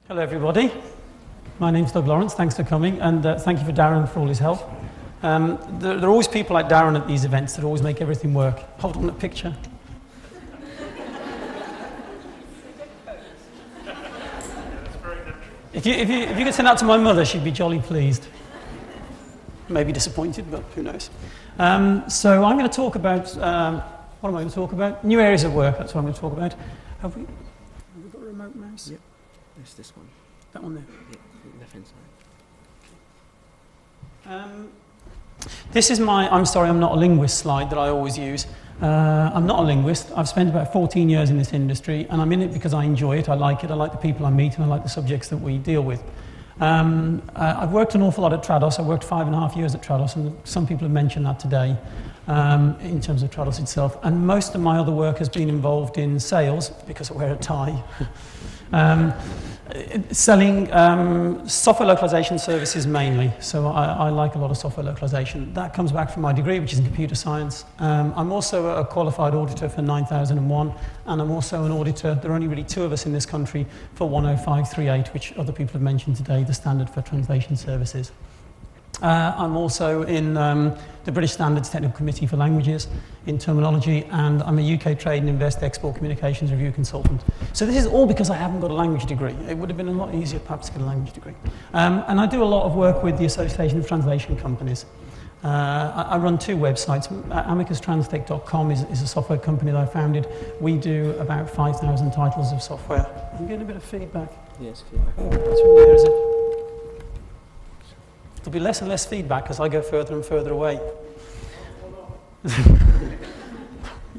Hello everybody, my name's Laurence, thanks for coming, and thank you for Darren for all his help. There are always people like Darren at these events that always make everything work. Hold on a picture. If you could send that to my mother, she'd be jolly pleased. Maybe disappointed, but who knows. So I'm going to talk about, what am I going to talk about? New areas of work, that's what I'm going to talk about. Have we got a remote mouse? Yep. It's this one. That one there? Yeah, left hand side. This is my I'm sorry, I'm not a linguist slide that I always use. I'm not a linguist. I've spent about 14 years in this industry, and I'm in it because I enjoy it. I like the people I meet, and I like the subjects that we deal with. I've worked an awful lot at Trados. I worked 5.5 years at Trados, and some people have mentioned that today in terms of Trados itself. And most of my other work has been involved in sales, because I wear a tie. Selling software localization services mainly, so I like a lot of software localization. That comes back from my degree, which is in computer science. I'm also a qualified auditor for 9001, and I'm also an auditor, there are only really 2 of us in this country, for 10538, which other people have mentioned today, the standard for translation services. I'm also in the British Standards Technical Committee for Languages in terminology, and I'm a UK Trade and Invest Export Communications Review Consultant. So this is all because I haven't got a language degree. It would have been a lot easier perhaps to get a language degree. And I do a lot of work with the Association of Translation Companies. I run 2 websites. AmicusTranslate.com is a software company that I founded. We do about 5,000 titles of software. I'm getting a bit of feedback. Yes, feedback. Oh, that's really there, is it? There'll be less and less feedback as I go further and further away.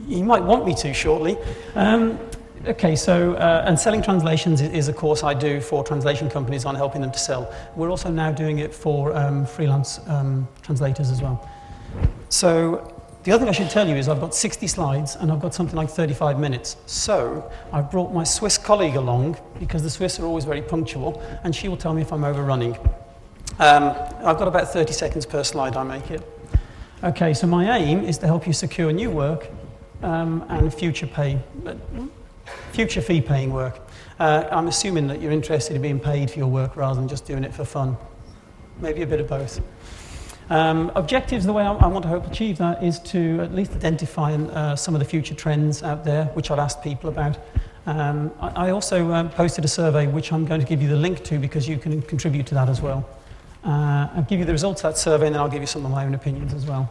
You might want me to shortly. Okay, so, and selling translations is a course I do for translation companies on helping them to sell. We're also now doing it for freelance translators as well. So, the other thing I should tell you is I've got 60 slides and I've got something like 35 minutes. So, I've brought my Swiss colleague along because the Swiss are always very punctual, and she will tell me if I'm overrunning. I've got about 30 seconds per slide, I make it. Okay, so my aim is to help you secure new work and future fee-paying work. I'm assuming that you're interested in being paid for your work rather than just doing it for fun. Maybe a bit of both. Objectives, the way I want to hope to achieve that is to at least identify some of the future trends out there, which I've asked people about. I also posted a survey, which I'm going to give you the link to because you can contribute to that as well. I'll give you the results of that survey, and then I'll give you some of my own opinions as well.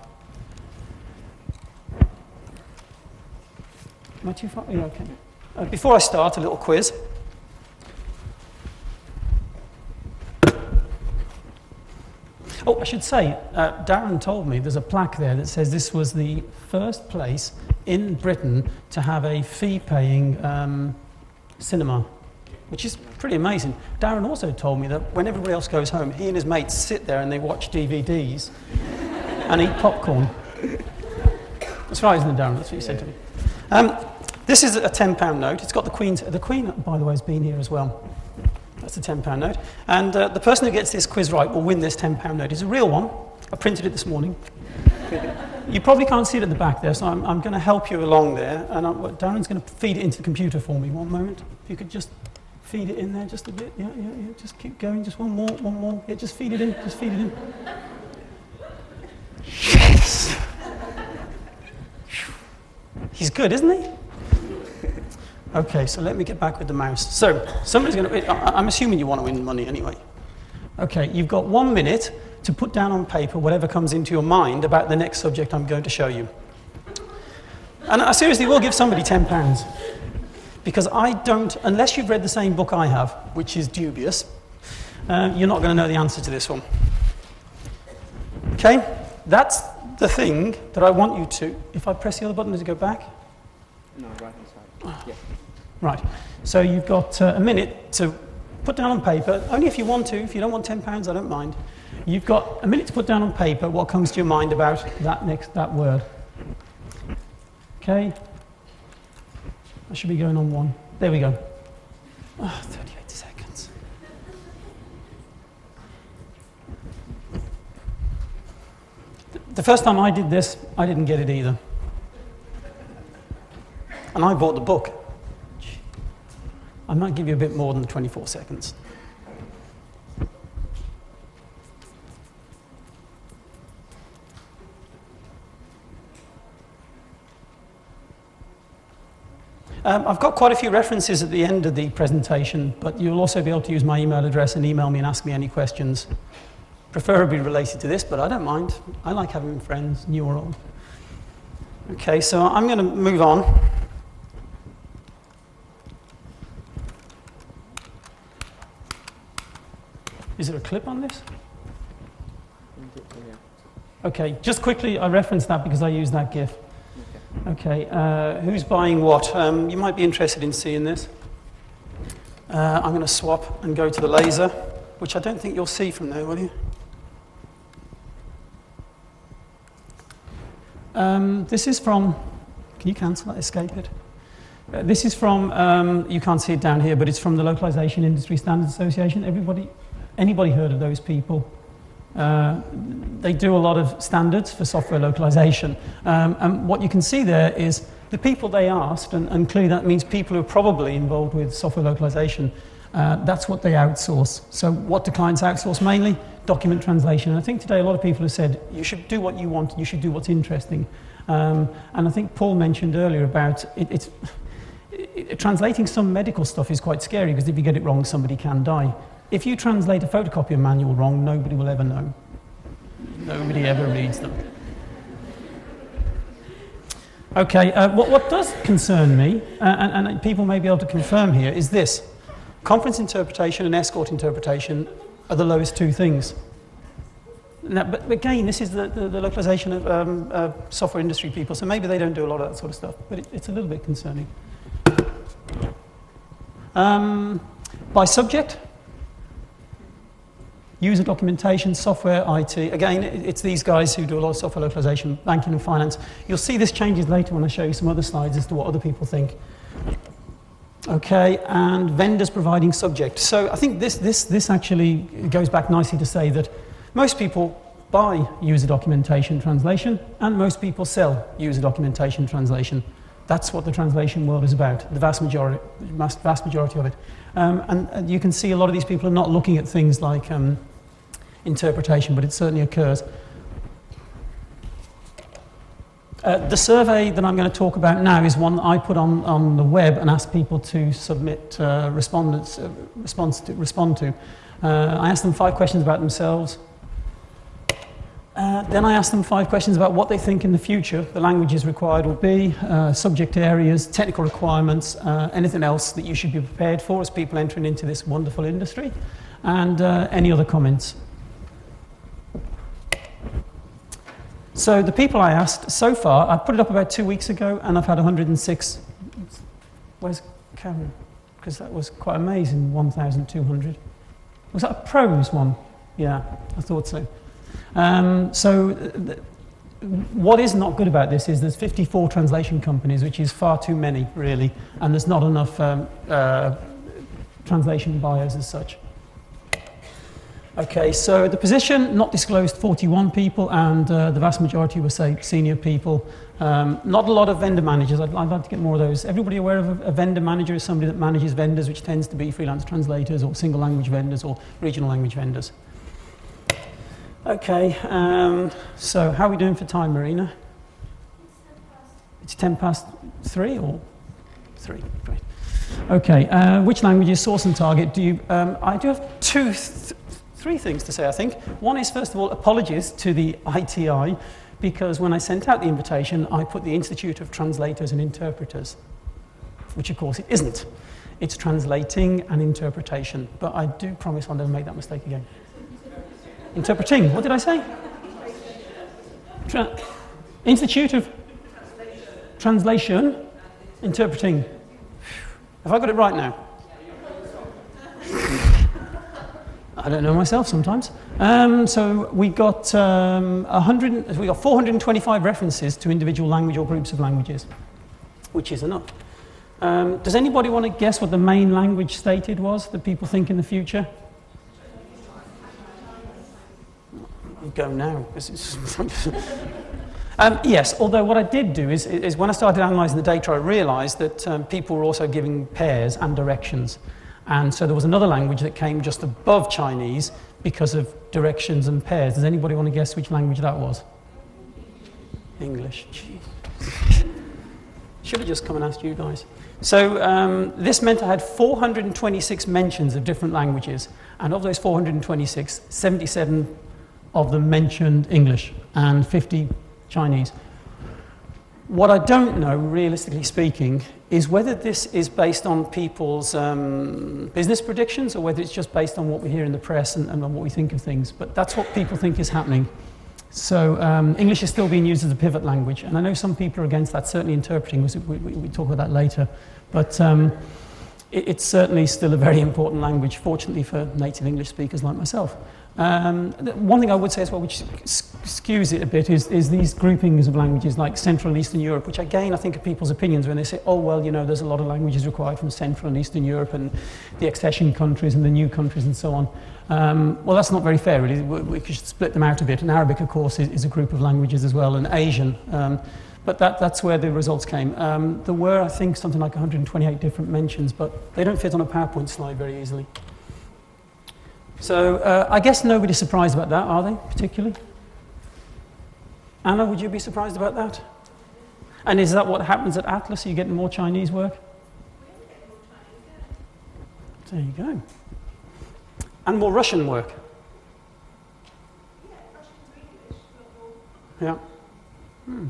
Am I too far? Yeah, okay. Before I start, a little quiz. Oh, I should say, Darren told me there's a plaque there that says this was the first place in Britain to have a fee-paying cinema, which is pretty amazing. Darren also told me that when everybody else goes home, he and his mates sit there and they watch DVDs and eat popcorn. That's right, isn't it, Darren? That's what you said to me. This is a £10 note. It's got the Queen, by the way, has been here as well. That's a £10 note. And the person who gets this quiz right will win this £10 note. It's a real one. I printed it this morning. You probably can't see it at the back there, so I'm going to help you along there. And Darren's going to feed it into the computer for me. One moment. If you could just feed it in there just a bit. Yeah. Just keep going. Just one more. Yeah, just feed it in. Just feed it in. Yes! He's good, isn't he? Okay, so let me get back with the mouse. So, somebody's going to... I'm assuming you want to win money anyway. Okay, you've got 1 minute to put down on paper whatever comes into your mind about the next subject I'm going to show you. And I seriously will give somebody £10. Because I don't... Unless you've read the same book I have, which is dubious, you're not going to know the answer to this one. Okay? That's the thing that I want you to... If I press the other button, does it go back? No, right hand side. Yeah. Right. So you've got a minute to put down on paper, only if you want to. If you don't want £10, I don't mind. You've got a minute to put down on paper what comes to your mind about that word. Okay? I should be going on 1. There we go. 38 seconds. The first time I did this, I didn't get it either. And I bought the book. I might give you a bit more than the 24 seconds. I've got quite a few references at the end of the presentation, but you'll also be able to use my email address and email me and ask me any questions, preferably related to this, but I don't mind. I like having friends, new or old. Okay, so I'm going to move on. Is there a clip on this? Okay, just quickly, I referenced that because I used that GIF. Okay, who's buying what? You might be interested in seeing this. I'm going to swap and go to the laser, which I don't think you'll see from there, will you? This is from, can you cancel that, escape it? This is from, you can't see it down here, but it's from the Localization Industry Standards Association. Anybody heard of those people? They do a lot of standards for software localization. And what you can see there is the people they asked, and clearly that means people who are probably involved with software localization, that's what they outsource. So what do clients outsource mainly? Document translation. And I think today a lot of people have said, you should do what you want, you should do what's interesting. And I think Paul mentioned earlier about translating some medical stuff is quite scary because if you get it wrong, somebody can die. If you translate a photocopier manual wrong, nobody will ever know. Nobody ever reads them. Okay, what does concern me, and people may be able to confirm here, is this. Conference interpretation and escort interpretation are the lowest two things. Now, but again, this is the localization of software industry people, so maybe they don't do a lot of that sort of stuff, but it's a little bit concerning. By subject, user documentation, software, IT. Again, it's these guys who do a lot of software localization, banking and finance. You'll see this changes later when I show you some other slides as to what other people think. Okay, and vendors providing subject. So I think this actually goes back nicely to say that most people buy user documentation translation and most people sell user documentation translation. That's what the translation world is about, the vast majority of it. And you can see a lot of these people are not looking at things like interpretation, but it certainly occurs. The survey that I'm going to talk about now is one that I put on the web and asked people to submit respond to. I asked them 5 questions about themselves. Then I asked them 5 questions about what they think in the future the languages required will be, subject areas, technical requirements, anything else that you should be prepared for as people entering into this wonderful industry, and any other comments. So the people I asked so far, I put it up about 2 weeks ago, and I've had 106. Where's Karen? Because that was quite amazing, 1,200. Was that a prose one? Yeah, I thought so. What is not good about this is there's 54 translation companies, which is far too many, really, and there's not enough translation buyers as such. Okay, so the position, not disclosed, 41 people, and the vast majority were, say, senior people. Not a lot of vendor managers. I'd like to get more of those. Everybody aware of a vendor manager is somebody that manages vendors, which tends to be freelance translators or single language vendors or regional language vendors. Okay, so how are we doing for time, Marina? It's 10 past 3 or 3? Great. Okay, which languages, source and target do you... I do have 3 things to say, I think. One is, first of all, apologies to the ITI, because when I sent out the invitation, I put the Institute of Translators and Interpreters, which of course it isn't. It's translating and interpretation, but I do promise I'll never make that mistake again. Interpreting, what did I say? Institute of Translation, Interpreting. Have I got it right now? I don't know myself sometimes. So we got 425 references to individual language or groups of languages, which is enough. Does anybody want to guess what the main language stated was that people think in the future? Go now. Yes, although what I did do is when I started analysing the data, I realised that people were also giving pairs and directions. And so there was another language that came just above Chinese because of directions and pairs. Does anybody want to guess which language that was? English. Jeez. Should have just come and asked you guys. So this meant I had 426 mentions of different languages. And of those 426, 77 of them mentioned English and 50 Chinese. What I don't know, realistically speaking, is whether this is based on people's business predictions or whether it's just based on what we hear in the press and on what we think of things. But that's what people think is happening. So English is still being used as a pivot language. And I know some people are against that, certainly interpreting. We talk about that later. But it's certainly still a very important language, fortunately for native English speakers like myself. One thing I would say as well, which skews it a bit, is these groupings of languages like Central and Eastern Europe, which again I think are people's opinions when they say, oh, well, you know, there's a lot of languages required from Central and Eastern Europe and the accession countries and the new countries and so on. Well, that's not very fair, really. We could split them out a bit. And Arabic, of course, is a group of languages as well, and Asian. But that's where the results came. There were, I think, something like 128 different mentions, but they don't fit on a PowerPoint slide very easily. So I guess nobody's surprised about that, are they, particularly? Anna, would you be surprised about that? And is that what happens at Atlas? Are you getting more Chinese work? There you go. And more Russian work? Yeah. Hmm.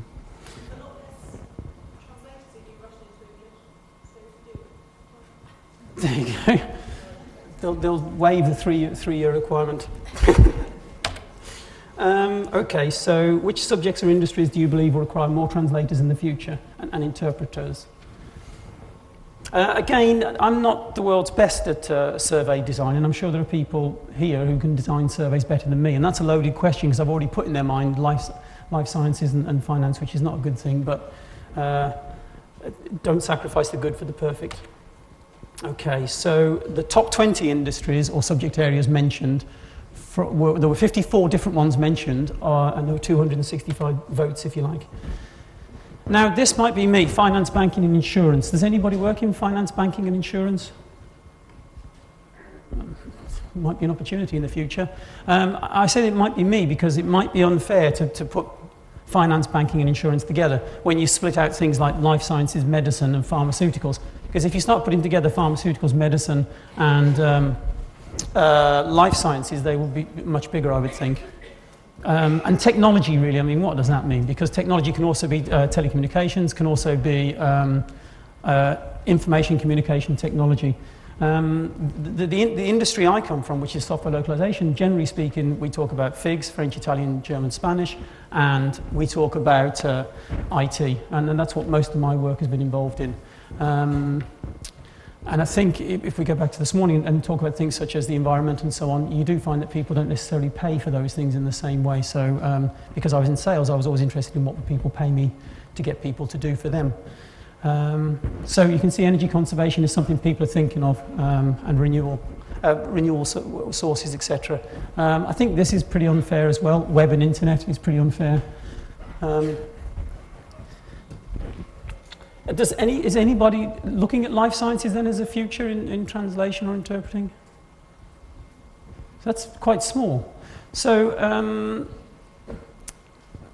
There you go. They'll waive the three-year requirement. Okay, so which subjects or industries do you believe will require more translators in the future and interpreters? Again, I'm not the world's best at survey design, and I'm sure there are people here who can design surveys better than me, and that's a loaded question because I've already put in their mind life sciences and finance, which is not a good thing, but don't sacrifice the good for the perfect. Okay, so the top 20 industries or subject areas mentioned, there were 54 different ones mentioned, and there were 265 votes, if you like. Now, this might be me, finance, banking and insurance. Does anybody work in finance, banking and insurance? Might be an opportunity in the future. I say it might be me because it might be unfair to put finance, banking and insurance together when you split out things like life sciences, medicine and pharmaceuticals. Because if you start putting together pharmaceuticals, medicine and life sciences, they will be much bigger, I would think. And technology, really, I mean, what does that mean? Because technology can also be telecommunications, can also be information communication technology. The industry I come from, which is software localization, generally speaking, we talk about FIGs, French, Italian, German, Spanish, and we talk about IT, and that's what most of my work has been involved in. And I think if we go back to this morning and talk about things such as the environment and so on, you do find that people don't necessarily pay for those things in the same way. So because I was in sales, I was always interested in what would people pay me to get people to do for them. So you can see energy conservation is something people are thinking of, and renewable sources, etc. I think this is pretty unfair as well. Web and internet is pretty unfair. Is anybody looking at life sciences then as a future in translation or interpreting? That's quite small. So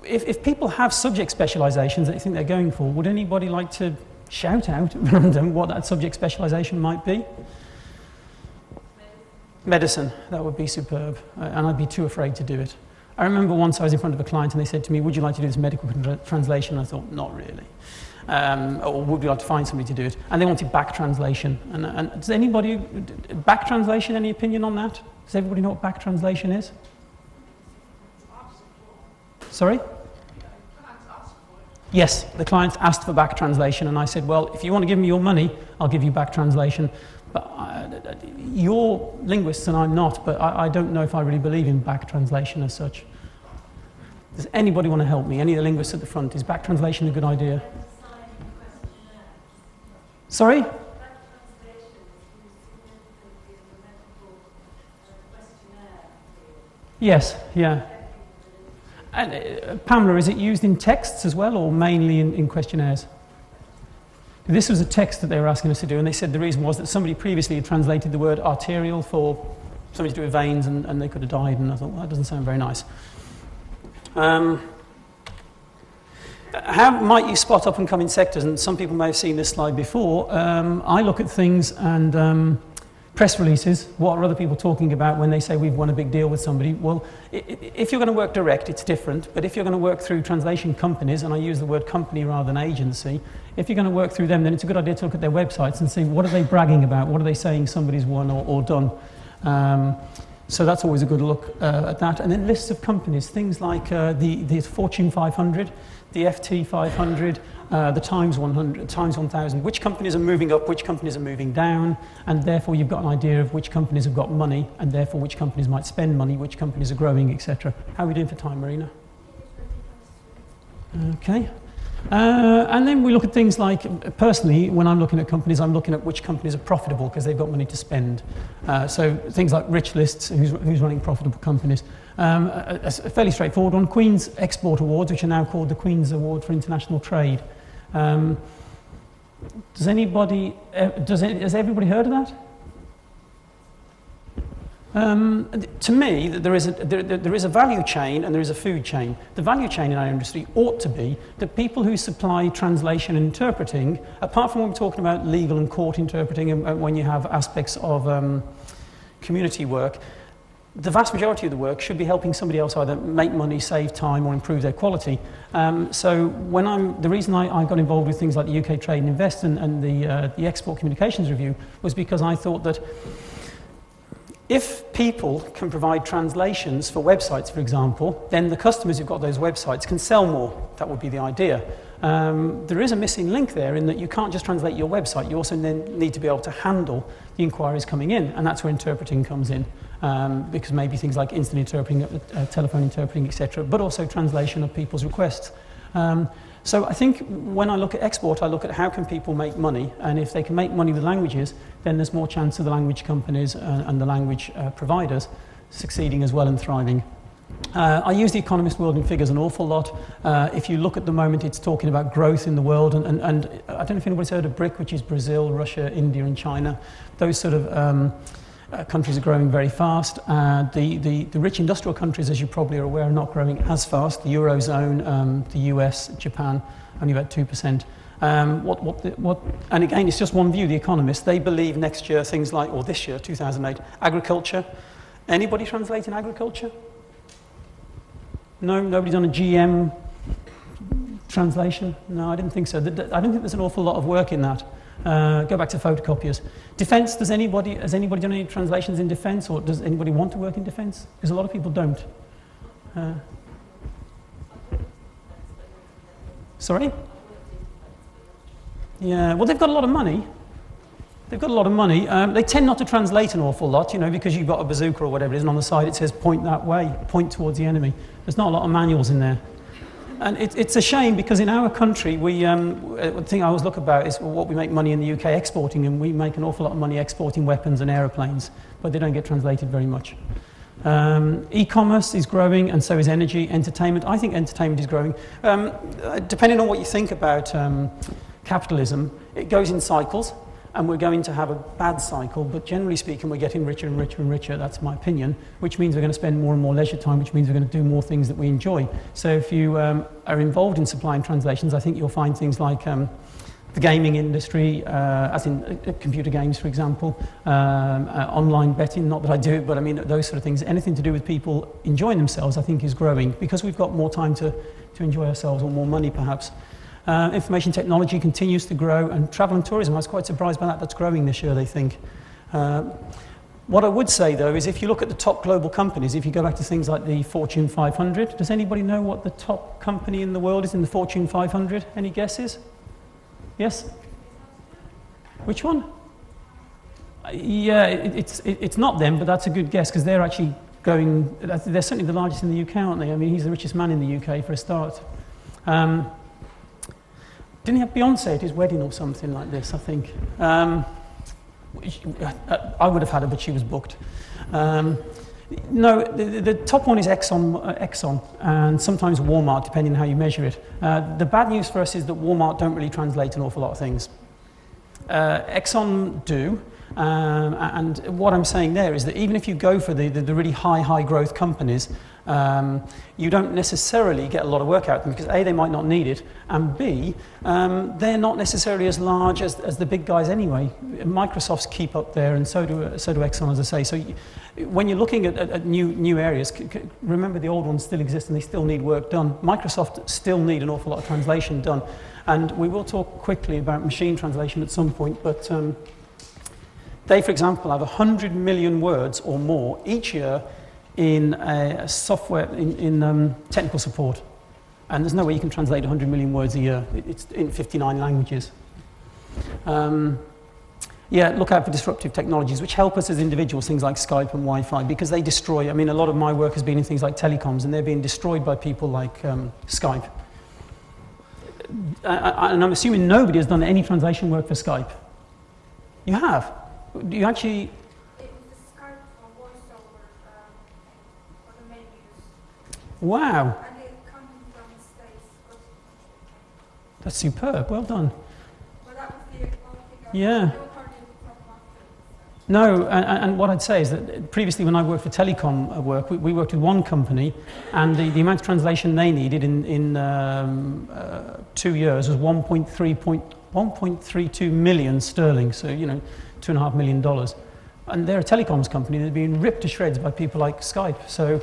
if people have subject specializations that they think they're going for, would anybody like to shout out at random what that subject specialization might be? Medicine, that would be superb, and I'd be too afraid to do it. I remember once I was in front of a client and they said to me, would you like to do this medical translation? I thought, not really. Or would you like to find somebody to do it? And they wanted back translation. And does anybody, back translation, any opinion on that? Does everybody know what back translation is? Sorry? Yes, the clients asked for back translation, and I said, well, if you want to give me your money, I'll give you back translation. But you're linguists and I'm not, but I don't know if I really believe in back translation as such. Does anybody want to help me? Any of the linguists at the front? Is back translation a good idea? Sorry? Yes, yeah. And Pamela, is it used in texts as well, or mainly in questionnaires? This was a text that they were asking us to do, and they said the reason was that somebody previously had translated the word arterial for something to do with veins, and they could have died, and I thought, well, that doesn't sound very nice. How might you spot up and coming sectors? And some people may have seen this slide before. I look at things and press releases. What are other people talking about when they say we've won a big deal with somebody? Well, if you're going to work direct, it's different. But if you're going to work through translation companies, and I use the word company rather than agency, if you're going to work through them, then it's a good idea to look at their websites and see what are they bragging about, what are they saying somebody's won or done. So that's always a good look at that. And then lists of companies, things like the Fortune 500, the FT 500, the Times 100, Times 1000. Which companies are moving up, which companies are moving down, and therefore you've got an idea of which companies have got money, and therefore which companies might spend money, which companies are growing, etc. How are we doing for time, Marina? Okay. And then we look at things like, personally, when I'm looking at companies, I'm looking at which companies are profitable because they've got money to spend. So things like rich lists, who's running profitable companies. A fairly straightforward one, Queen's Export Awards, which are now called the Queen's Award for International Trade. Has everybody heard of that? To me, there is a value chain and there is a food chain. The value chain in our industry ought to be that people who supply translation and interpreting, apart from when we're talking about legal and court interpreting and when you have aspects of community work, the vast majority of the work should be helping somebody else either make money, save time, or improve their quality. So the reason I got involved with things like the UK Trade and Invest and the Export Communications Review was because I thought that if people can provide translations for websites, for example, then the customers who've got those websites can sell more. That would be the idea. There is a missing link there in that you can't just translate your website. You also then need to be able to handle the inquiries coming in, and that's where interpreting comes in, because maybe things like instant interpreting, telephone interpreting, etc., but also translation of people's requests. So I think when I look at export, I look at how can people make money, and if they can make money with languages, then there's more chance of the language companies and the language providers succeeding as well and thriving. I use the Economist World in Figures an awful lot. If you look at the moment, it's talking about growth in the world, and I don't know if anybody's heard of BRIC, which is Brazil, Russia, India and China. Those sort of countries are growing very fast. The rich industrial countries, as you probably are aware, are not growing as fast. The Eurozone, the US, Japan, only about 2%. And again, it's just one view, the Economist. They believe next year things like, or this year, 2008, agriculture. Anybody translating agriculture? No, nobody done a GM translation? No, I didn't think so. I don't think there's an awful lot of work in that. Go back to photocopiers. Defence, has anybody done any translations in defence, or does anybody want to work in defence? Because a lot of people don't. Sorry? Yeah, well, they've got a lot of money. They've got a lot of money. They tend not to translate an awful lot, because you've got a bazooka or whatever it is, and on the side it says point that way, point towards the enemy. There's not a lot of manuals in there. And it's a shame because in our country, the thing I always look about is what we make money in the UK exporting, and we make an awful lot of money exporting weapons and aeroplanes, but they don't get translated very much. E-commerce is growing, and so is energy, entertainment. I think entertainment is growing. Depending on what you think about capitalism, it goes in cycles, and we're going to have a bad cycle, but generally speaking, we're getting richer and richer and richer, that's my opinion, which means we're going to spend more and more leisure time, which means we're going to do more things that we enjoy. So if you are involved in supplying translations, I think you'll find things like the gaming industry, as in computer games, for example, online betting, not that I do it, but I mean those sort of things. Anything to do with people enjoying themselves, I think, is growing, because we've got more time to enjoy ourselves, or more money, perhaps. Information technology continues to grow, and travel and tourism, I was quite surprised by that. That's growing this year, they think. What I would say, though, is if you look at the top global companies, if you go back to things like the Fortune 500, does anybody know what the top company in the world is in the Fortune 500? Any guesses? Yes? Which one? Yeah, it's not them, but that's a good guess, because they're actually going, they're certainly the largest in the UK, aren't they? I mean, he's the richest man in the UK for a start. Didn't he have Beyonce at his wedding or something like this, I think? I would have had her, but she was booked. No, the top one is Exxon, and sometimes Walmart, depending on how you measure it. The bad news for us is that Walmart don't really translate an awful lot of things. Exxon do, and what I'm saying there is that even if you go for the really high growth companies, you don't necessarily get a lot of work out of them because A, they might not need it, and B, they're not necessarily as large as the big guys anyway. Microsoft's keep up there, and so do Exxon, as I say. So when you're looking at new areas, remember the old ones still exist and they still need work done. Microsoft still need an awful lot of translation done, and we will talk quickly about machine translation at some point, but they, for example, have 100 million words or more each year in software, in technical support. And there's no way you can translate 100 million words a year. It's in 59 languages. Yeah, look out for disruptive technologies, which help us as individuals, things like Skype and Wi-Fi, because they destroy. I mean, a lot of my work has been in things like telecoms, and they're being destroyed by people like Skype. And I'm assuming nobody has done any translation work for Skype. You have? Do you actually... It was the Skype for voiceover for the menus. Wow. And it comes from the States. That's superb. Well done. But that was the only thing I Yeah. don't hardly talk about it. No, and what I'd say is that previously when I worked for telecom work, we worked with one company, and the amount of translation they needed in 2 years was 1.32 million sterling, so, you know, $2.5 million. And they're a telecoms company. They're being ripped to shreds by people like Skype. So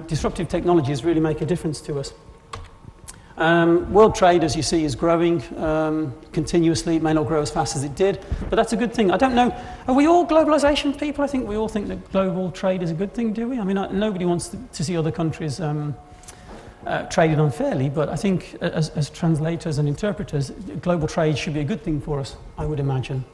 disruptive technologies really make a difference to us. World trade, as you see, is growing continuously. It may not grow as fast as it did, but that's a good thing. I don't know, are we all globalization people? I think we all think that global trade is a good thing, do we? I mean, nobody wants to see other countries traded unfairly, but I think as translators and interpreters, global trade should be a good thing for us, I would imagine.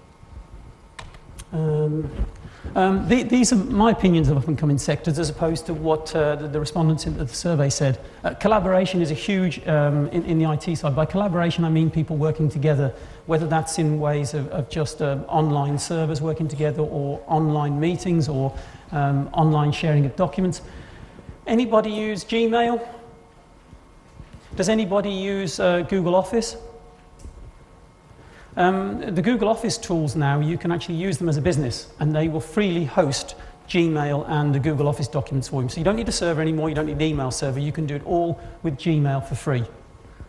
These are my opinions of up-and-coming sectors as opposed to what the respondents in the survey said. Collaboration is a huge, in the IT side. By collaboration, I mean people working together, whether that's in ways of just online servers working together or online meetings or online sharing of documents. Anybody use Gmail? Does anybody use Google Office? The Google Office tools now, you can actually use them as a business, and they will freely host Gmail and the Google Office documents for you. So you don't need a server anymore, you don't need an email server, you can do it all with Gmail for free.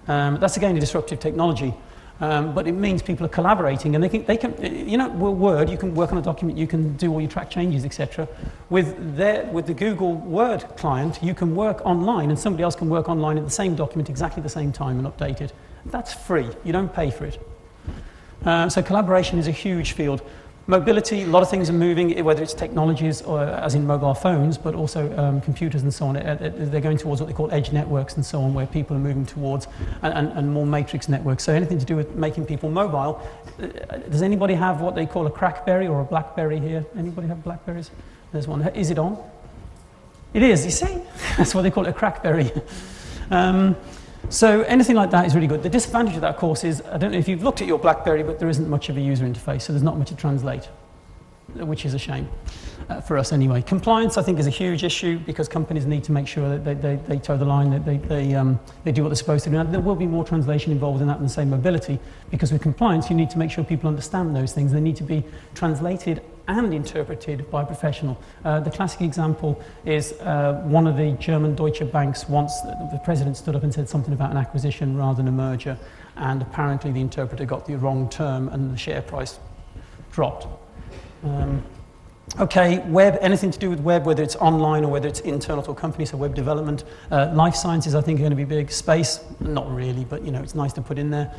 That's again a disruptive technology, but it means people are collaborating, and they can, you know, with Word, you can work on a document, you can do all your track changes, etc. With the Google Word client, you can work online, and somebody else can work online at the same document exactly the same time and update it. That's free, you don't pay for it. So collaboration is a huge field. Mobility, a lot of things are moving, whether it's technologies or as in mobile phones, but also computers and so on. They're going towards what they call edge networks and so on, where people are moving towards, and more matrix networks. So anything to do with making people mobile. Does anybody have what they call a crackberry or a blackberry here? Anybody have blackberries? There's one. Is it on? It is, you see? That's what they call it, a crackberry. So anything like that is really good. The disadvantage of that, of course, is, I don't know if you've looked at your BlackBerry, but there isn't much of a user interface, so there's not much to translate, which is a shame for us anyway. Compliance, I think, is a huge issue because companies need to make sure that they toe the line, that they do what they're supposed to do. Now, there will be more translation involved in that than, say, mobility, because with compliance, you need to make sure people understand those things. They need to be translated and interpreted by a professional. The classic example is one of the German Deutsche Banks once, the president stood up and said something about an acquisition rather than a merger, and apparently the interpreter got the wrong term and the share price dropped. Okay, web, anything to do with web, whether it's online or whether it's internal to a company, so web development. Life sciences, I think, are going to be big. Space, not really, but, you know, it's nice to put in there.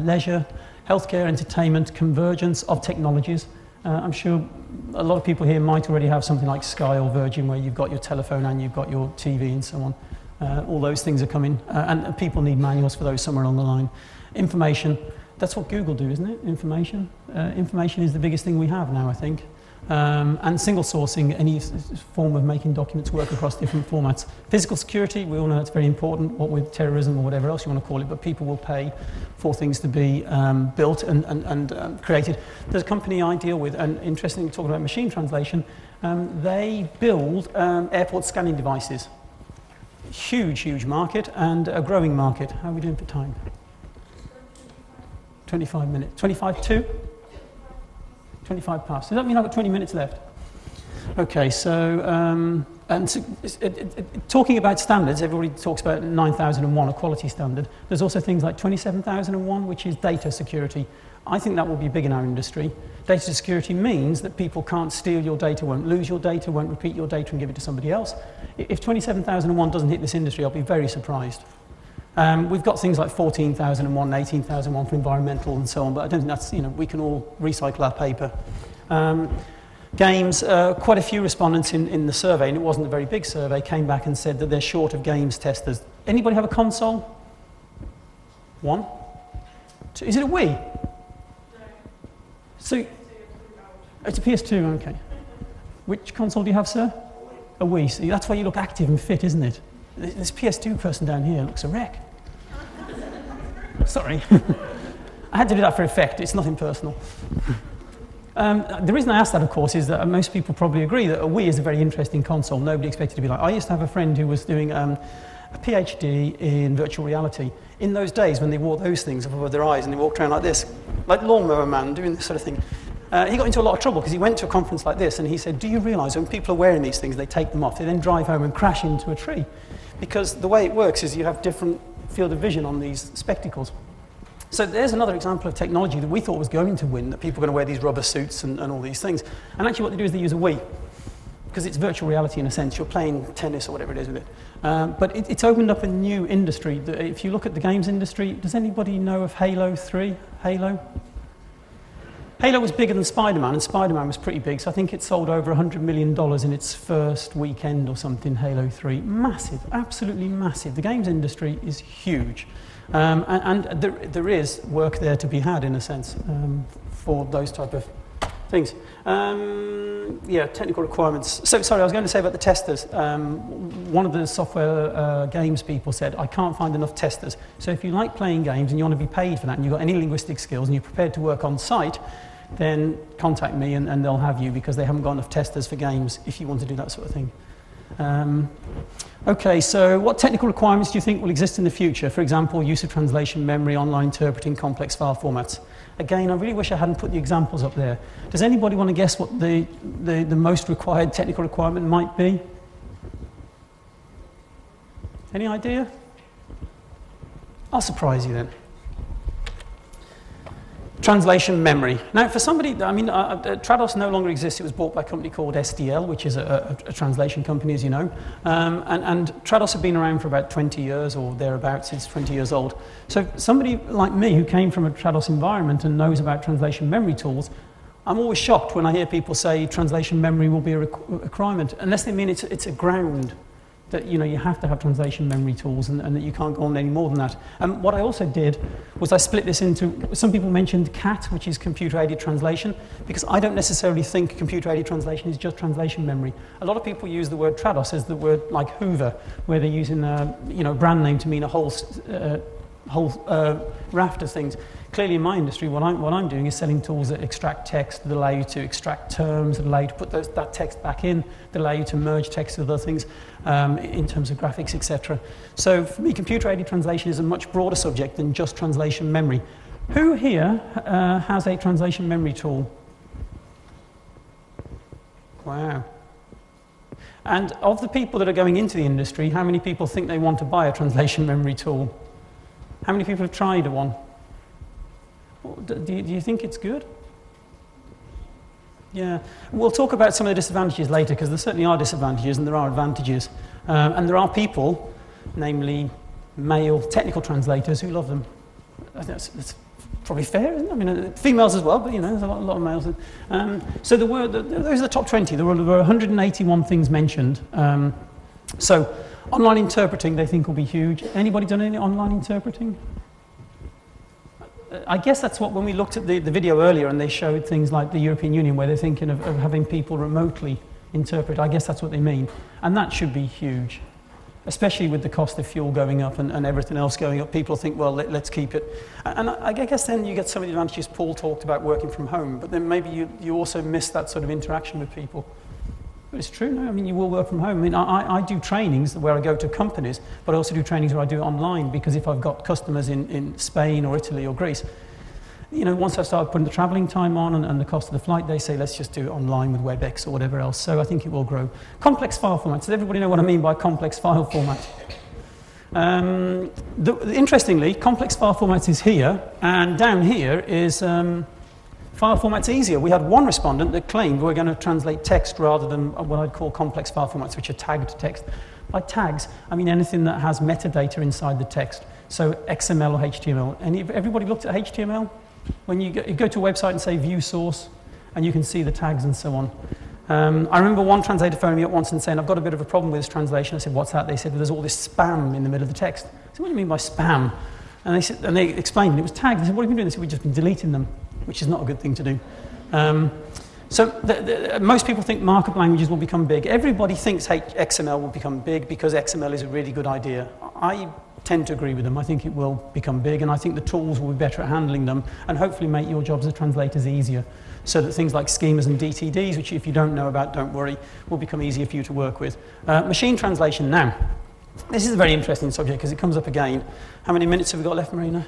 Leisure, healthcare, entertainment, convergence of technologies. I'm sure a lot of people here might already have something like Sky or Virgin, where you've got your telephone and you've got your TV and so on. All those things are coming, and people need manuals for those somewhere along the line. Information, that's what Google do, isn't it? Information. Information is the biggest thing we have now, I think. And single sourcing, any form of making documents work across different formats. Physical security, we all know it's very important, what with terrorism or whatever else you want to call it, but people will pay for things to be built and created. There's a company I deal with, and interestingly, talking about machine translation, they build airport scanning devices. Huge market, and a growing market. How are we doing for time? 25 minutes. 25 to? 25 past. Does that mean I've got 20 minutes left? Okay, so, talking about standards, everybody talks about 9001, a quality standard. There's also things like 27001, which is data security. I think that will be big in our industry. Data security means that people can't steal your data, won't lose your data, won't repeat your data and give it to somebody else. If 27001 doesn't hit this industry, I'll be very surprised. We've got things like 14,001 and 18,001 for environmental and so on, but I don't think that's, we can all recycle our paper. Games, quite a few respondents in the survey, and it wasn't a very big survey, came back and said that they're short of games testers. Anybody have a console? One? Two. Is it a Wii? No. So, it's a PS2, okay. Which console do you have, sir? A Wii. So that's why you look active and fit, isn't it? This PS2 person down here looks a wreck. Sorry. I had to do that for effect. It's nothing personal. The reason I asked that, of course, is that most people probably agree that a Wii is a very interesting console. Nobody expected to be like. I used to have a friend who was doing a PhD in virtual reality. In those days, when they wore those things above their eyes and they walked around like this, like Lawnmower Man, doing this sort of thing, he got into a lot of trouble because he went to a conference like this and he said, do you realise when people are wearing these things, they take them off, they then drive home and crash into a tree? Because the way it works is you have different field of vision on these spectacles. So there's another example of technology that we thought was going to win, that people are going to wear these rubber suits and all these things. And actually what they do is they use a Wii, because it's virtual reality in a sense. You're playing tennis or whatever it is with it. But it's opened up a new industry. If you look at the games industry, does anybody know of Halo 3? Halo? Halo was bigger than Spider-Man, and Spider-Man was pretty big, so I think it sold over $100 million in its first weekend or something, Halo 3. Massive, absolutely massive. The games industry is huge. And there is work there to be had, in a sense, for those type of things. Yeah, technical requirements. So, sorry, I was going to say about the testers. One of the software games people said, I can't find enough testers. So if you like playing games and you want to be paid for that, and you've got any linguistic skills and you're prepared to work on site, then contact me and they'll have you, because they haven't got enough testers for games if you want to do that sort of thing. Okay, so what technical requirements do you think will exist in the future? For example, use of translation memory, online interpreting, complex file formats. Again, I really wish I hadn't put the examples up there. Does anybody want to guess what the most required technical requirement might be? Any idea? I'll surprise you then. Translation memory. Now, for somebody, I mean, Trados no longer exists. It was bought by a company called SDL, which is a translation company, as you know. And Trados have been around for about 20 years or thereabouts. It's 20 years old. So somebody like me who came from a Trados environment and knows about translation memory tools, I'm always shocked when I hear people say translation memory will be a requirement, unless they mean it's a ground. That you have to have translation memory tools and that you can't go on any more than that. What I also did was I split this into, some people mentioned CAT, which is computer-aided translation, because I don't necessarily think computer-aided translation is just translation memory. A lot of people use the word Trados as the word like Hoover, where they're using a brand name to mean a whole raft of things. Clearly in my industry, what I'm doing is selling tools that extract text, that allow you to extract terms, that allow you to put that text back in, that allow you to merge text with other things in terms of graphics, etc. So for me, computer-aided translation is a much broader subject than just translation memory. Who here has a translation memory tool? Wow. And of the people that are going into the industry, how many people think they want to buy a translation memory tool? How many people have tried one? Do you think it's good? Yeah. We'll talk about some of the disadvantages later, because there certainly are disadvantages and there are advantages. And there are people, namely male technical translators, who love them. That's probably fair, isn't it? I mean, females as well, but there's a lot of males. So those are the top 20. There were 181 things mentioned. So online interpreting, they think will be huge. Anybody done any online interpreting? I guess that's what, when we looked at the video earlier and they showed things like the European Union where they're thinking of having people remotely interpret, I guess that's what they mean. And that should be huge, especially with the cost of fuel going up and everything else going up. People think, well, let's keep it. And I guess then you get some of the advantages Paul talked about working from home, but then maybe you also miss that sort of interaction with people. But it's true, no? I mean, you will work from home. I mean, I do trainings where I go to companies, but I also do trainings where I do it online, because if I've got customers in Spain or Italy or Greece, you know, once I've started putting the travelling time on and the cost of the flight, they say, let's just do it online with WebEx or whatever else. So I think it will grow. Complex file formats. Does everybody know what I mean by complex file format? Interestingly, complex file formats is here, and down here is file formats easier. We had one respondent that claimed we're going to translate text rather than what I'd call complex file formats, which are tagged text. By tags, I mean anything that has metadata inside the text. So XML or HTML. And everybody looked at HTML? When you go to a website and say view source, and you can see the tags and so on. I remember one translator phoning me up once and saying, I've got a bit of a problem with this translation. I said, what's that? They said, well, there's all this spam in the middle of the text. I said, what do you mean by spam? And they explained it was tagged. They said, what have you been doing? They said, we've just been deleting them, which is not a good thing to do. So most people think markup languages will become big. Everybody thinks XML will become big because XML is a really good idea. I tend to agree with them. I think it will become big, and I think the tools will be better at handling them and hopefully make your jobs as translators easier, so that things like schemas and DTDs, which if you don't know about, don't worry, will become easier for you to work with. Machine translation now. This is a very interesting subject because it comes up again. How many minutes have we got left, Marina?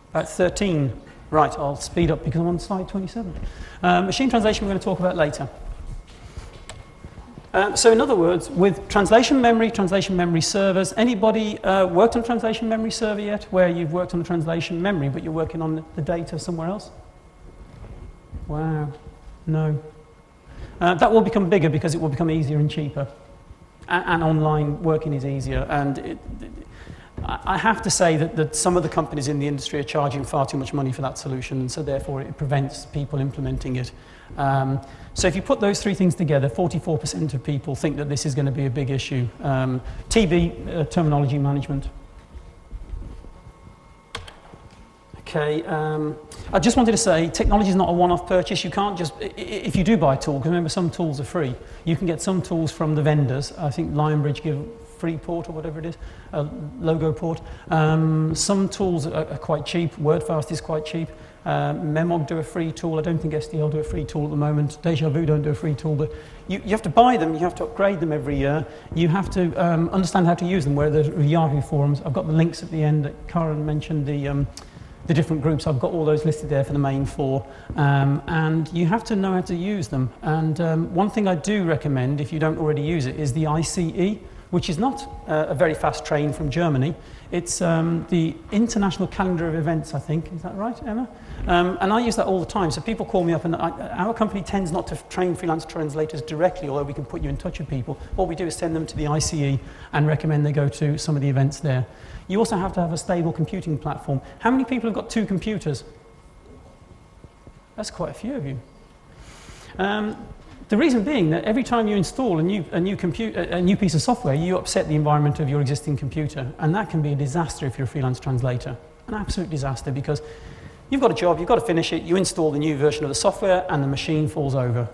About 13. Right, I'll speed up because I'm on slide 27. Machine translation we're going to talk about later. So in other words, with translation memory servers, anybody worked on translation memory server yet, where you've worked on the translation memory but you're working on the data somewhere else? Wow, no. That will become bigger because it will become easier and cheaper. And online working is easier. And I have to say that some of the companies in the industry are charging far too much money for that solution, and so therefore it prevents people implementing it. So if you put those three things together, 44% of people think that this is going to be a big issue. TB, terminology management. Okay, I just wanted to say, technology is not a one-off purchase. You can't just, if you do buy a tool, because remember some tools are free, you can get some tools from the vendors. I think Lionbridge give free port or whatever it is, logo port. Some tools are quite cheap. WordFast is quite cheap. Memog do a free tool. I don't think SDL do a free tool at the moment. Deja Vu don't do a free tool, but you have to buy them. You have to upgrade them every year. You have to understand how to use them, where the Yahoo forums. I've got the links at the end that Karen mentioned, the different groups. I've got all those listed there for the main four. And you have to know how to use them. And one thing I do recommend, if you don't already use it, is the ICE, which is not a very fast train from Germany. It's the International Calendar of Events, I think. Is that right, Emma? And I use that all the time. So people call me up, and our company tends not to train freelance translators directly, although we can put you in touch with people. What we do is send them to the ICE and recommend they go to some of the events there. You also have to have a stable computing platform. How many people have got 2 computers? That's quite a few of you. The reason being that every time you install a new piece of software, you upset the environment of your existing computer, and that can be a disaster if you're a freelance translator. An absolute disaster, because you've got a job, you've got to finish it, you install the new version of the software, and the machine falls over.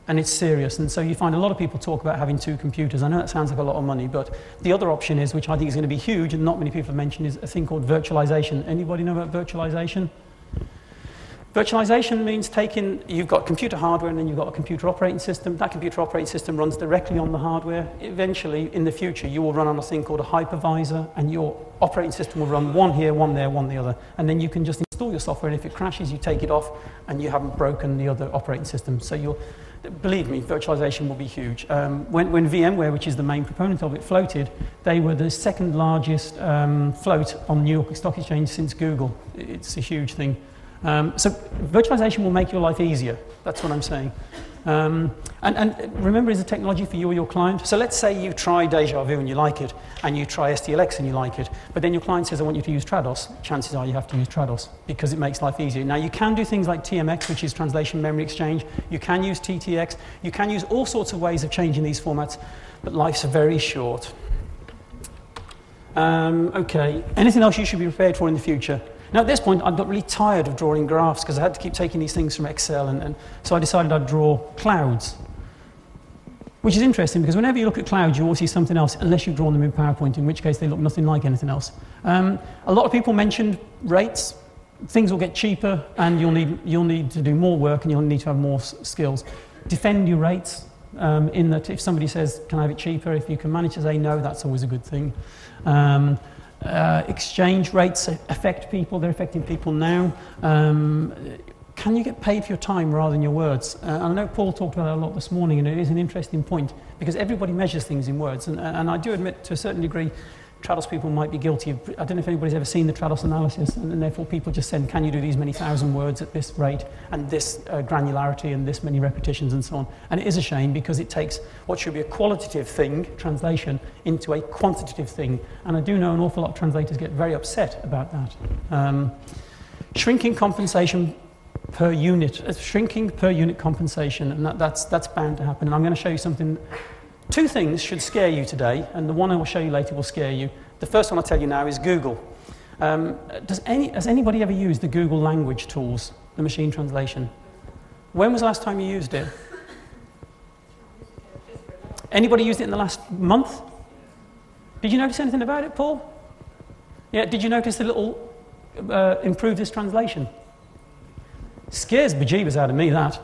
And it's serious, and so you find a lot of people talk about having 2 computers. I know that sounds like a lot of money, but the other option is, which I think is going to be huge, and not many people have mentioned, is a thing called virtualization. Anybody know about virtualization? Virtualization means you've got computer hardware and then you've got a computer operating system. That computer operating system runs directly on the hardware. Eventually, in the future, you will run on a thing called a hypervisor, and your operating system will run one here, one there, one the other. And then you can just install your software, and if it crashes, you take it off, and you haven't broken the other operating system. So believe me, virtualization will be huge. When VMware, which is the main proponent of it, floated, they were the second largest float on New York Stock Exchange since Google. It's a huge thing. So virtualization will make your life easier. That's what I'm saying. And remember, it's a technology for you or your client. So let's say you try Deja Vu and you like it, and you try STLX and you like it, but then your client says, I want you to use Trados. Chances are you have to use Trados because it makes life easier. Now, you can do things like TMX, which is Translation Memory Exchange. You can use TTX. You can use all sorts of ways of changing these formats, but life's very short. Okay, anything else you should be prepared for in the future? Now at this point I got really tired of drawing graphs because I had to keep taking these things from Excel and so I decided I'd draw clouds. Which is interesting because whenever you look at clouds you always see something else unless you've drawn them in PowerPoint, in which case they look nothing like anything else. A lot of people mentioned rates. Things will get cheaper and you'll need to do more work and you'll need to have more skills. Defend your rates in that if somebody says, can I have it cheaper? If you can manage to say no, that's always a good thing. Exchange rates affect people, they're affecting people now. Can you get paid for your time rather than your words? I know Paul talked about that a lot this morning and it is an interesting point because everybody measures things in words and I do admit to a certain degree Trados people might be guilty of, I don't know if anybody's ever seen the Trados analysis and therefore people just said, can you do these many thousand words at this rate and this granularity and this many repetitions and so on. And it is a shame because it takes what should be a qualitative thing, translation, into a quantitative thing. And I do know an awful lot of translators get very upset about that. Shrinking compensation per unit, shrinking per unit compensation, and that's bound to happen. And I'm going to show you something. Two things should scare you today, and the one I will show you later will scare you. The first one I'll tell you now is Google. Has anybody ever used the Google language tools, the machine translation? When was the last time you used it? Anybody used it in the last month? Did you notice anything about it, Paul? Yeah, did you notice the little improve this translation? Scares bejeebers out of me, that.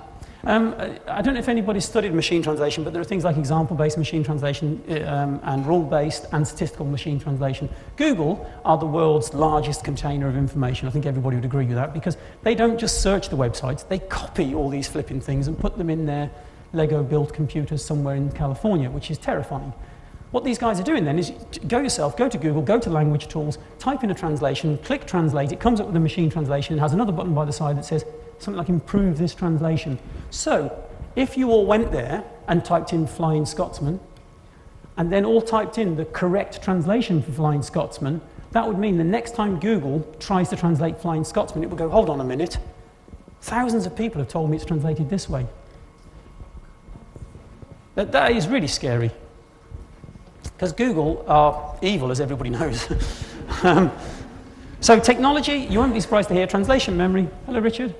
I don't know if anybody studied machine translation, but there are things like example-based machine translation and rule-based and statistical machine translation. Google are the world's largest container of information. I think everybody would agree with that because they don't just search the websites, they copy all these flipping things and put them in their Lego-built computers somewhere in California, which is terrifying. What these guys are doing then is go to Google, go to language tools, type in a translation, click translate, it comes up with a machine translation, it has another button by the side that says something like improve this translation. So if you all went there and typed in Flying Scotsman and then all typed in the correct translation for Flying Scotsman, that would mean the next time Google tries to translate Flying Scotsman, it will go, hold on a minute, thousands of people have told me it's translated this way. That is really scary. Because Google are evil, as everybody knows. So technology, you won't be surprised to hear, translation memory. Hello, Richard.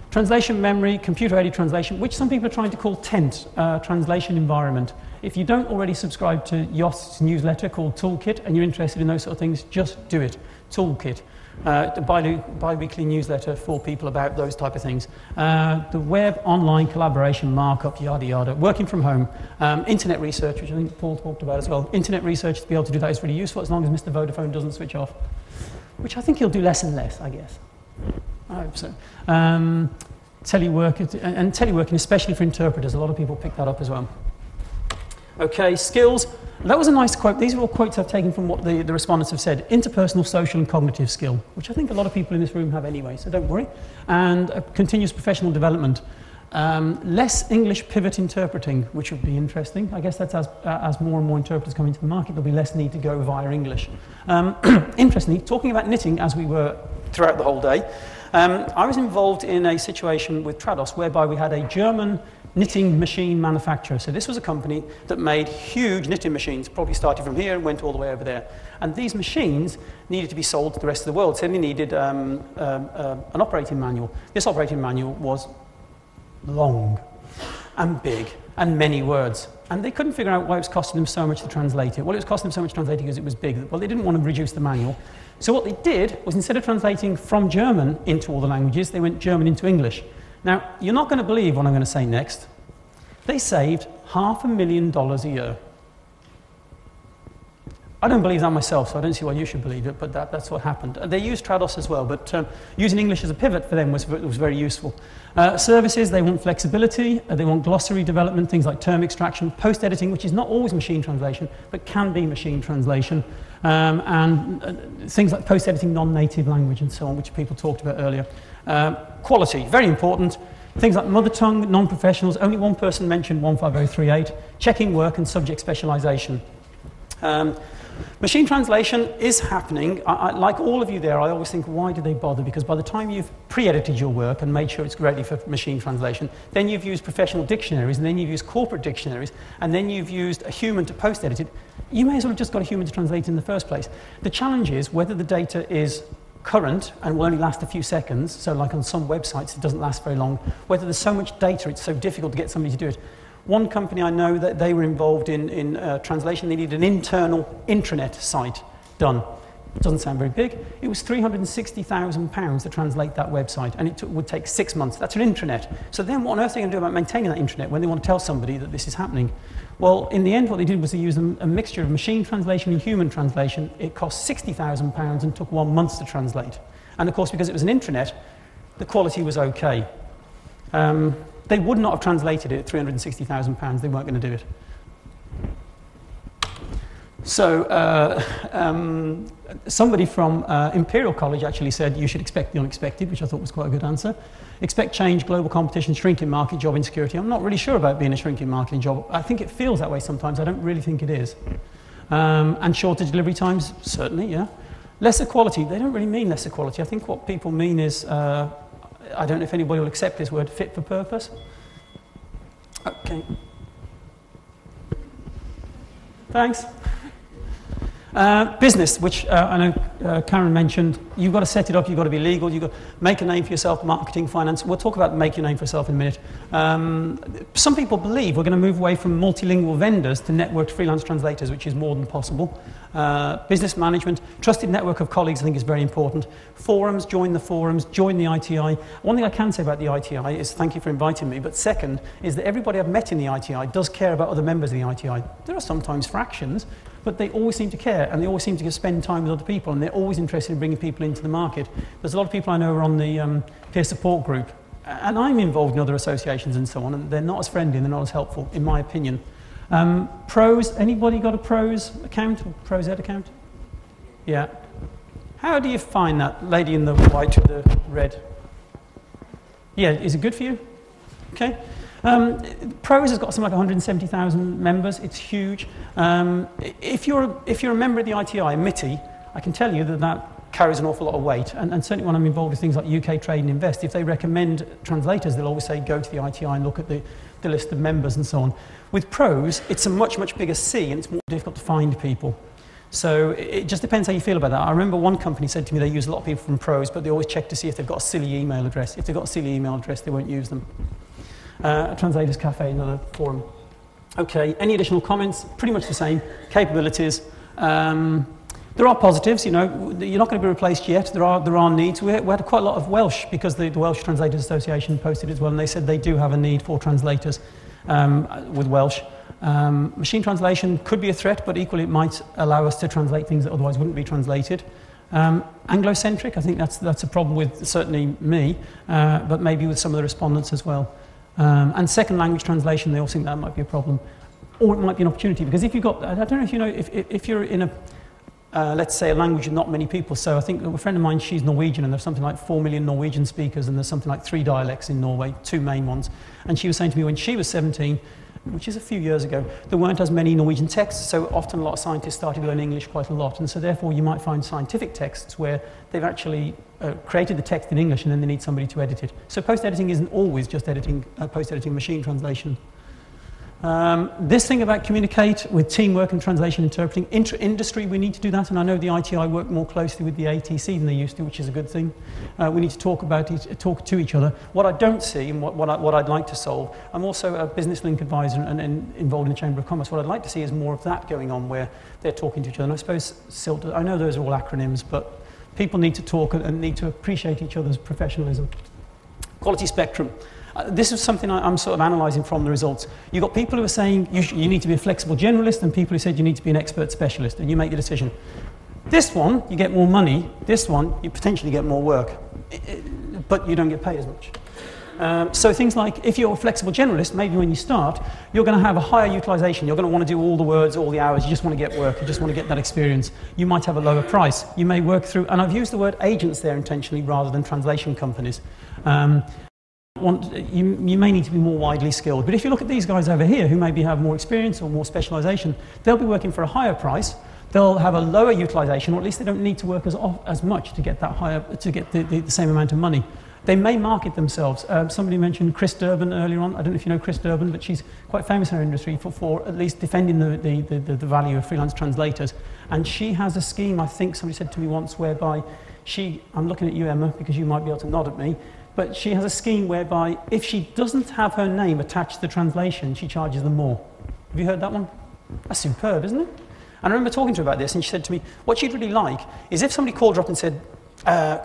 Translation memory, computer-aided translation, which some people are trying to call TENT, translation environment. If you don't already subscribe to Yost's newsletter called Toolkit, and you're interested in those sort of things, just do it. Toolkit. The bi-weekly newsletter for people about those type of things. The web, online collaboration, markup, yada yada. Working from home, internet research, which I think Paul talked about as well. Internet research, to be able to do that is really useful as long as Mr. Vodafone doesn't switch off, which I think he'll do less and less, I guess. I hope so. Telework, and teleworking, especially for interpreters, a lot of people pick that up as well. Okay, skills. That was a nice quote. These are all quotes I've taken from what the respondents have said. Interpersonal, social and cognitive skill, which I think a lot of people in this room have anyway, so don't worry. And continuous professional development. Less English pivot interpreting, which would be interesting. I guess that's as more and more interpreters come into the market, there'll be less need to go via English. Interestingly, talking about knitting, as we were throughout the whole day, I was involved in a situation with Trados whereby we had a German knitting machine manufacturer. So this was a company that made huge knitting machines, probably started from here and went all the way over there. And these machines needed to be sold to the rest of the world, so they needed an operating manual. This operating manual was long and big and many words. And they couldn't figure out why it was costing them so much to translate it. Well, it was costing them so much to translate it because it was big. Well, they didn't want to reduce the manual. So what they did was instead of translating from German into all the languages, they went German into English. Now, you're not going to believe what I'm going to say next. They saved $500,000 a year. I don't believe that myself, so I don't see why you should believe it, but that's what happened. They used Trados as well, but using English as a pivot for them was very useful. Services, they want flexibility, they want glossary development, things like term extraction, post-editing, which is not always machine translation, but can be machine translation, and things like post-editing non-native language and so on, which people talked about earlier. Quality, very important. Things like mother tongue, non-professionals, only one person mentioned 15038, checking work and subject specialization. Machine translation is happening. Like all of you there, I always think, why do they bother? Because by the time you've pre-edited your work and made sure it's ready for machine translation, then you've used professional dictionaries, and then you've used corporate dictionaries, and then you've used a human to post-edit it. you may as well have just got a human to translate in the first place. The challenge is whether the data is current and will only last a few seconds, so like on some websites it doesn't last very long, whether there's so much data it's so difficult to get somebody to do it. One company I know that they were involved in translation, they needed an internal intranet site done. It doesn't sound very big. It was £360,000 to translate that website, and it would take 6 months. That's an intranet. So then what on earth are they going to do about maintaining that intranet when they want to tell somebody that this is happening? Well, in the end, what they did was they used a mixture of machine translation and human translation. It cost £60,000 and took 1 month to translate. And of course, because it was an intranet, the quality was okay. They would not have translated it at £360,000. They weren't going to do it. So somebody from Imperial College actually said you should expect the unexpected, which I thought was quite a good answer. Expect change, global competition, shrinking market, job insecurity. I'm not really sure about being a shrinking market and job. I think it feels that way sometimes. I don't really think it is. And shorter delivery times, certainly, yeah. Lesser quality. They don't really mean lesser quality. I think what people mean is, I don't know if anybody will accept this word, fit for purpose. Okay. Thanks. Business, which I know Karen mentioned, you've got to set it up, you've got to be legal, you've got to make a name for yourself, marketing, finance. We'll talk about make your name for yourself in a minute. Some people believe we're going to move away from multilingual vendors to networked freelance translators, which is more than possible. Business management, trusted network of colleagues I think is very important. Forums, join the ITI. One thing I can say about the ITI is thank you for inviting me, but second is that everybody I've met in the ITI does care about other members of the ITI. There are sometimes fractions, but they always seem to care, and they always seem to spend time with other people, and they're always interested in bringing people into the market. There's a lot of people I know are on the peer support group, and I'm involved in other associations and so on, and they're not as friendly and they're not as helpful, in my opinion. Pros, anybody got a pros account, or pros ed account? Yeah. How do you find that lady in the white with the red? Yeah, is it good for you? Okay. Pros has got something like 170,000 members. It's huge. If you're a member of the ITI, MITI, I can tell you that carries an awful lot of weight. And certainly when I'm involved with things like UK Trade and Invest, if they recommend translators, they'll always say go to the ITI and look at the list of members and so on. With pros, it's a much, much bigger sea, and it's more difficult to find people. So it just depends how you feel about that. I remember one company said to me they use a lot of people from pros, but they always check to see if they've got a silly email address. If they've got a silly email address, they won't use them. Translators Cafe, another forum. Okay, any additional comments? Pretty much the same. Capabilities. There are positives, you know, you're not going to be replaced yet. There are needs. We had quite a lot of Welsh because the Welsh Translators Association posted it as well, and they said they do have a need for translators with Welsh. Machine translation could be a threat, but equally it might allow us to translate things that otherwise wouldn't be translated. Anglo-centric, I think that's a problem with certainly me, but maybe with some of the respondents as well. And second language translation, they all think that might be a problem. Or it might be an opportunity, because if you've got, I don't know if you know, if you're in a, let's say a language with not many people, so I think a friend of mine, she's Norwegian, and there's something like 4 million Norwegian speakers, and there's something like 3 dialects in Norway, 2 main ones. And she was saying to me when she was 17, which is a few years ago, there weren't as many Norwegian texts, so often a lot of scientists started learning English quite a lot, and so therefore you might find scientific texts where they've actually created the text in English and then they need somebody to edit it. So post-editing isn't always just editing, post-editing machine translation. This thing about communicate with teamwork and translation interpreting, inter-industry, we need to do that, and I know the ITI work more closely with the ATC than they used to, which is a good thing. We need to talk to each other. What I don't see, and what I'd like to solve, I'm also a business link advisor and involved in the Chamber of Commerce. What I'd like to see is more of that going on, where they're talking to each other. And I suppose SILT, I know those are all acronyms, but people need to talk and need to appreciate each other's professionalism. Quality spectrum. This is something I'm sort of analysing from the results. You've got people who are saying you need to be a flexible generalist, and people who said you need to be an expert specialist, and you make the decision. This one, you get more money. This one, you potentially get more work, but you don't get paid as much. So things like, if you're a flexible generalist, maybe when you start, you're going to have a higher utilisation. You're going to want to do all the words, all the hours. You just want to get work. You just want to get that experience. You might have a lower price. You may work through, and I've used the word agents there intentionally rather than translation companies. You may need to be more widely skilled. But if you look at these guys over here who maybe have more experience or more specialisation, they'll be working for a higher price. They'll have a lower utilisation, or at least they don't need to work as much to get that higher, to get the same amount of money. They may market themselves. Somebody mentioned Chris Durbin earlier on. I don't know if you know Chris Durbin, but she's quite famous in her industry for at least defending the value of freelance translators. And she has a scheme, I think somebody said to me once, whereby I'm looking at you, Emma, because you might be able to nod at me, but she has a scheme whereby if she doesn't have her name attached to the translation, she charges them more. Have you heard that one? That's superb, isn't it? And I remember talking to her about this, and she said to me, what she'd really like is if somebody called her up and said,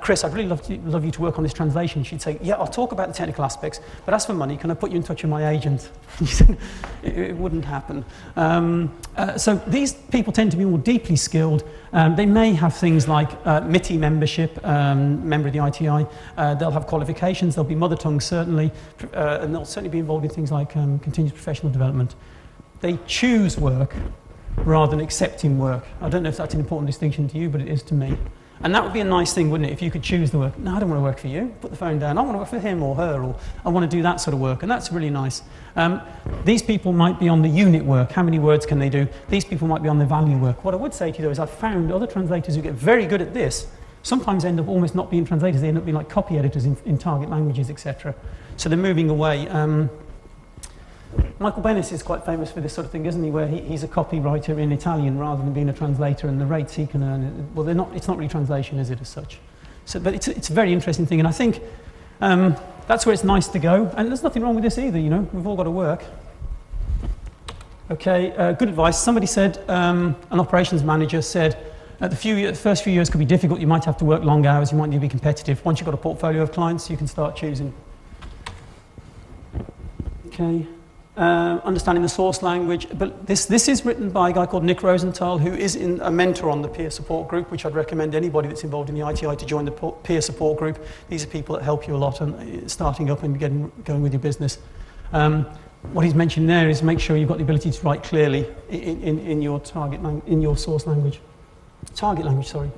Chris, I'd really love you to work on this translation. She'd say, yeah, I'll talk about the technical aspects, but as for money, can I put you in touch with my agent? It wouldn't happen. So these people tend to be more deeply skilled. They may have things like MITI membership, member of the ITI. They'll have qualifications. They'll be mother tongue, certainly, and they'll certainly be involved in things like continuous professional development. They choose work rather than accepting work. I don't know if that's an important distinction to you, but it is to me. And that would be a nice thing, wouldn't it, if you could choose the work. No, I don't want to work for you. Put the phone down. I want to work for him or her, or I want to do that sort of work. And that's really nice. These people might be on the unit work. How many words can they do? These people might be on the value work. What I would say to you, though, is I've found other translators who get very good at this sometimes end up almost not being translators. They end up being like copy editors in target languages, etc. So they're moving away. Michael Bennis is quite famous for this sort of thing, isn't he, where he's a copywriter in Italian rather than being a translator, and the rates he can earn, well, it's not really translation, is it, as such? So, but it's a very interesting thing, and I think that's where it's nice to go, and there's nothing wrong with this either, you know, we've all got to work. Okay, good advice. Somebody said, an operations manager said, the first few years could be difficult, you might have to work long hours, you might need to be competitive. Once you've got a portfolio of clients, you can start choosing. Okay. Understanding the source language, but this is written by a guy called Nick Rosenthal, who is a mentor on the peer support group, which I'd recommend anybody that's involved in the ITI to join the peer support group. These are people that help you a lot and starting up and going with your business. What he's mentioned there is make sure you've got the ability to write clearly in your in your source language. Target language, sorry.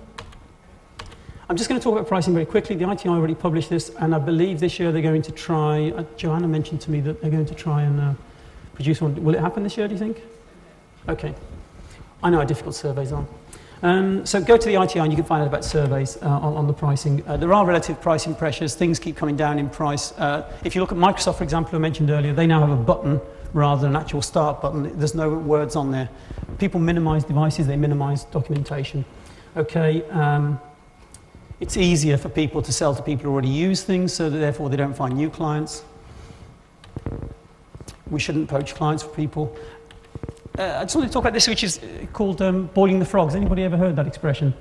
I'm just going to talk about pricing very quickly. The ITI already published this, and I believe this year they're going to try, Joanna mentioned to me that they're going to try and produce one. Will it happen this year, do you think? Okay. I know how difficult surveys are. So go to the ITI and you can find out about surveys on the pricing. There are relative pricing pressures. Things keep coming down in price. If you look at Microsoft, for example, who I mentioned earlier, they now have a button rather than an actual start button. There's no words on there. People minimize devices, they minimize documentation. Okay. It's easier for people to sell to people who already use things, so that therefore they don't find new clients. We shouldn't poach clients for people. I just want to talk about this, which is called boiling the frogs. Anybody ever heard that expression?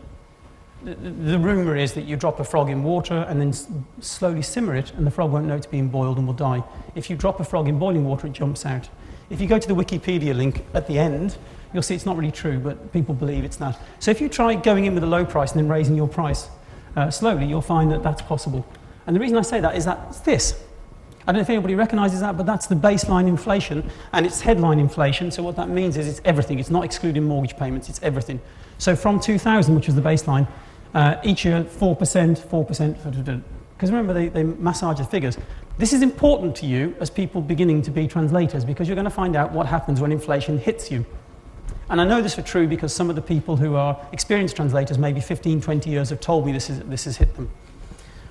The rumour is that you drop a frog in water and then slowly simmer it, and the frog won't know it's being boiled and will die. If you drop a frog in boiling water, it jumps out. If you go to the Wikipedia link at the end, you'll see it's not really true, but people believe it's that. So if you try going in with a low price and then raising your price, slowly, you'll find that that's possible. And the reason I say that is that it's this. I don't know if anybody recognises that, but that's the baseline inflation, and it's headline inflation. So what that means is it's everything. It's not excluding mortgage payments. It's everything. So from 2000, which was the baseline, each year 4%. Because remember, they massage the figures. This is important to you as people beginning to be translators, because you're going to find out what happens when inflation hits you. And I know this for true because some of the people who are experienced translators, maybe 15, 20 years, have told me this has hit them.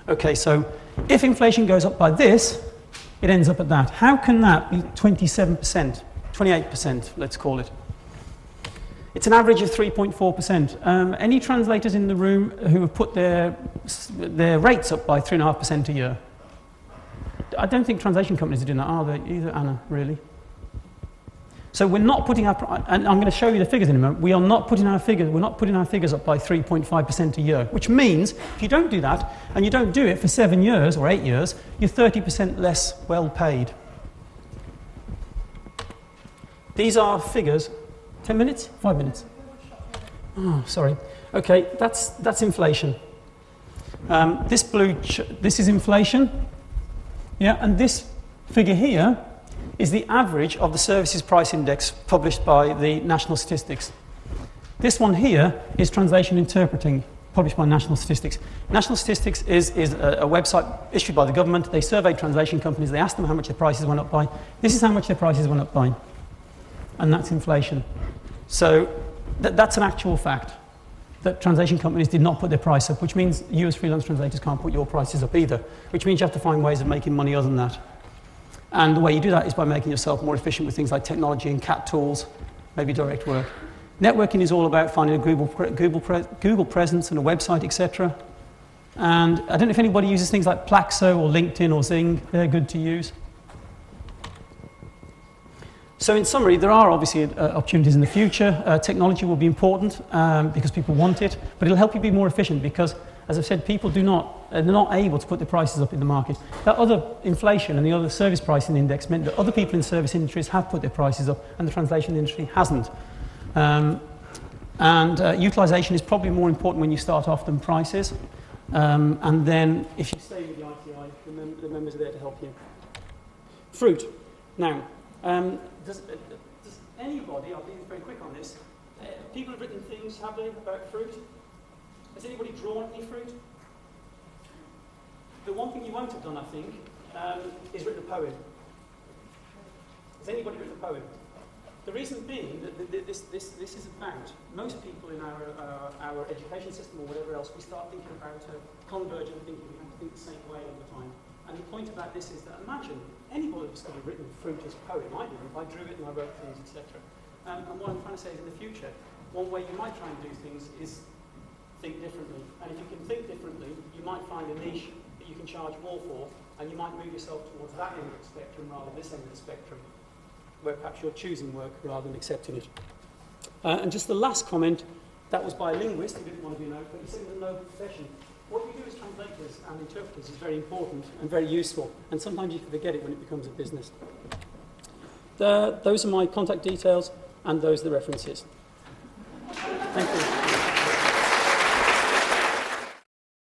Okay, so if inflation goes up by this, it ends up at that. How can that be 27%, 28%, let's call it? It's an average of 3.4%. Any translators in the room who have put their rates up by 3.5% a year? I don't think translation companies are doing that, are they, either, Anna, really? So we're not putting our, and I'm going to show you the figures in a moment, we're not putting our figures up by 3.5% a year, which means if you don't do that, and you don't do it for 7 years or 8 years, you're 30% less well paid. These are figures, 10 minutes, 5 minutes? Oh, sorry. Okay, that's inflation. This is inflation, yeah, and this figure here is the average of the services price index published by the National Statistics. This one here is translation interpreting, published by National Statistics. National Statistics is a website issued by the government. They surveyed translation companies. They asked them how much their prices went up by. This is how much their prices went up by. And that's inflation. So that's an actual fact. that translation companies did not put their price up, which means you as freelance translators can't put your prices up either, which means you have to find ways of making money other than that. And the way you do that is by making yourself more efficient with things like technology and CAT tools, maybe direct work. Networking is all about finding a Google presence and a website, etc. And I don't know if anybody uses things like Plaxo or LinkedIn or Zing. They're good to use. So in summary, there are obviously opportunities in the future. Technology will be important because people want it, but it'll help you be more efficient because, as I've said, people they're not able to put their prices up in the market. That other inflation and the other service pricing index meant that other people in service industries have put their prices up and the translation industry hasn't. Utilization is probably more important when you start off than prices. And then if you stay with the ITI, the members are there to help you. Fruit. Now, does anybody, I'll be very quick on this, people have written things, have they, about fruit? Has anybody drawn any fruit? The one thing you won't have done, I think, is written a poem. Has anybody written a poem? The reason being that this is about most people in our education system or whatever else, we start thinking about convergent thinking. We have to think the same way all the time. And the point about this is that imagine anybody who's got a written fruit as a poem. I did. I drew it and I wrote things, etc. And what I'm trying to say is in the future, one way you might try and do things is think differently. And if you can think differently, you might find a niche that you can charge more for, and you might move yourself towards that end of the spectrum rather than this end of the spectrum, where perhaps you're choosing work rather than accepting it. And just the last comment, that was by a linguist who didn't want to be a note, but he said it was a noble profession. What you do as translators and interpreters is very important and very useful, and sometimes you can forget it when it becomes a business. Those are my contact details, and those are the references. Thank you.